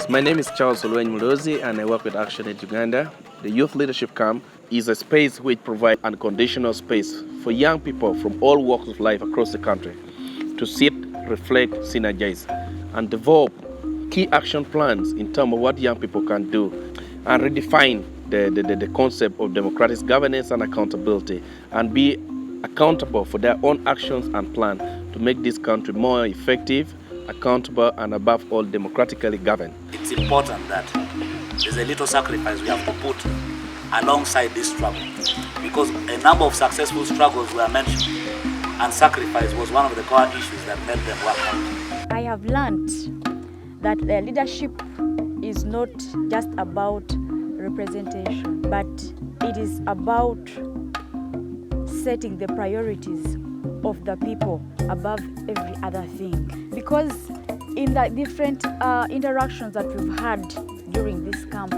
My name is Charles Mulozi and I work with Action Aid Uganda. The Youth Leadership Camp is a space which provides unconditional space for young people from all walks of life across the country to sit, reflect, synergize, and develop key action plans in terms of what young people can do and redefine the concept of democratic governance and accountability and be accountable for their own actions and plan to make this country more effective, accountable, and above all, democratically governed. It's important that there's a little sacrifice we have to put alongside this struggle, because a number of successful struggles were mentioned, and sacrifice was one of the core issues that made them work out. I have learned that leadership is not just about representation, but it is about setting the priorities of the people above every other thing. Because in the different interactions that we've had during this camp,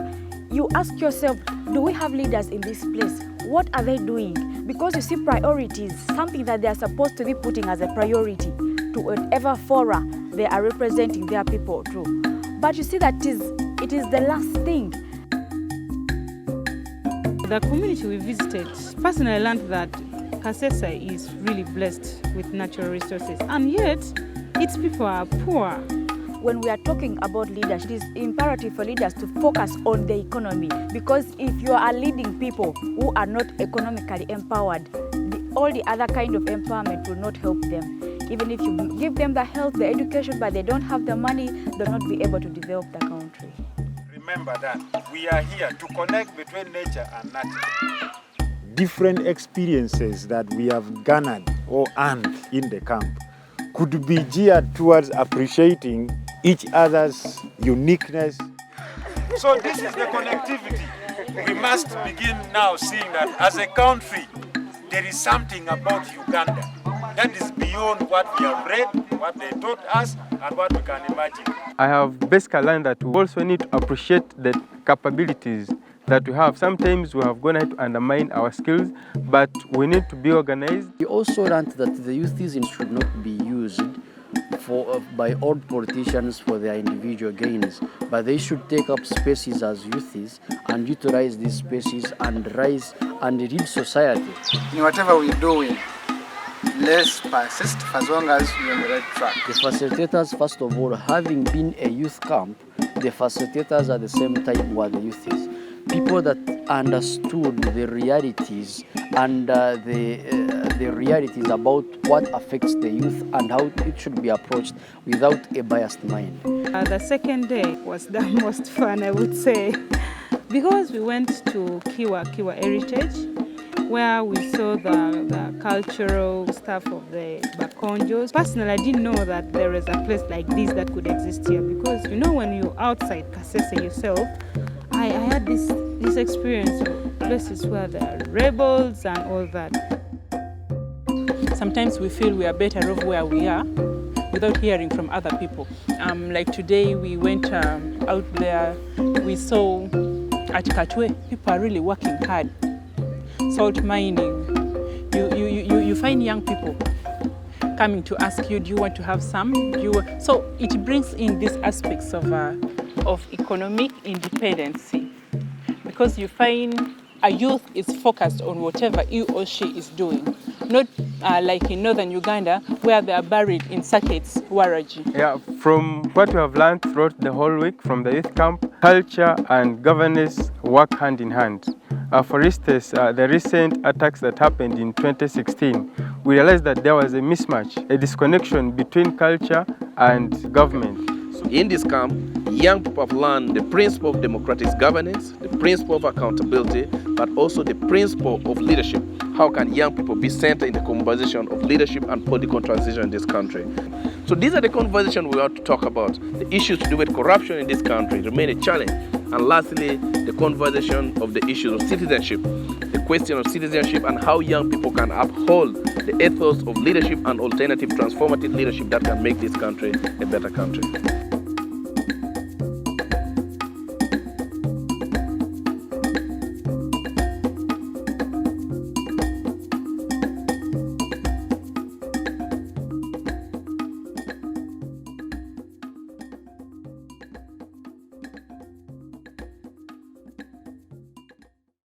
you ask yourself, do we have leaders in this place? What are they doing? Because you see priorities, something that they are supposed to be putting as a priority to whatever fora they are representing their people to. But you see that it is the last thing. The community we visited, personally I learned that Kasese is really blessed with natural resources, and yet its people are poor. When we are talking about leadership, it is imperative for leaders to focus on the economy, because if you are leading people who are not economically empowered, all the other kind of empowerment will not help them. Even if you give them the health, the education, but they don't have the money, they'll not be able to develop the country. Remember that we are here to connect between nature and nature. Different experiences that we have garnered or earned in the camp could be geared towards appreciating each other's uniqueness. So this is the connectivity. We must begin now seeing that as a country, there is something about Uganda that is beyond what we have read, what they taught us, and what we can imagine. I have basically learned that we also need to appreciate the capabilities that we have. Sometimes we have gone ahead to undermine our skills, but we need to be organized. We also learned that the youthism should not be used by old politicians for their individual gains, but they should take up spaces as youths and utilize these spaces and rise and lead society. In whatever we're doing, let's persist as long as we're on the right track. The facilitators, first of all, having been a youth camp, the facilitators at the same time were the youths. People that understood the realities and the realities about what affects the youth and how it should be approached without a biased mind. The second day was the most fun, I would say, because we went to Kiwa Heritage, where we saw the cultural stuff of the Bakonjos. Personally, I didn't know that there is a place like this that could exist here, because you know when you're outside Kasese yourself, I had this experience of places where there are rebels and all that. Sometimes we feel we are better off where we are without hearing from other people. Like today we went out there, we saw at Katwe, people are really working hard. Salt mining, you find young people coming to ask you, do you want to have some? So it brings in these aspects of economic independency, because you find a youth is focused on whatever he or she is doing, not like in northern Uganda where they are buried in circuits, waraji. Yeah, from what we have learned throughout the whole week from the youth camp, culture and governance work hand in hand. For instance, the recent attacks that happened in 2016, we realized that there was a mismatch, a disconnection between culture and government. In this camp, young people have learned the principle of democratic governance, the principle of accountability, but also the principle of leadership. How can young people be centered in the conversation of leadership and political transition in this country? So these are the conversations we ought to talk about. The issues to do with corruption in this country remain a challenge. And lastly, the conversation of the issues of citizenship, the question of citizenship and how young people can uphold the ethos of leadership and alternative transformative leadership that can make this country a better country.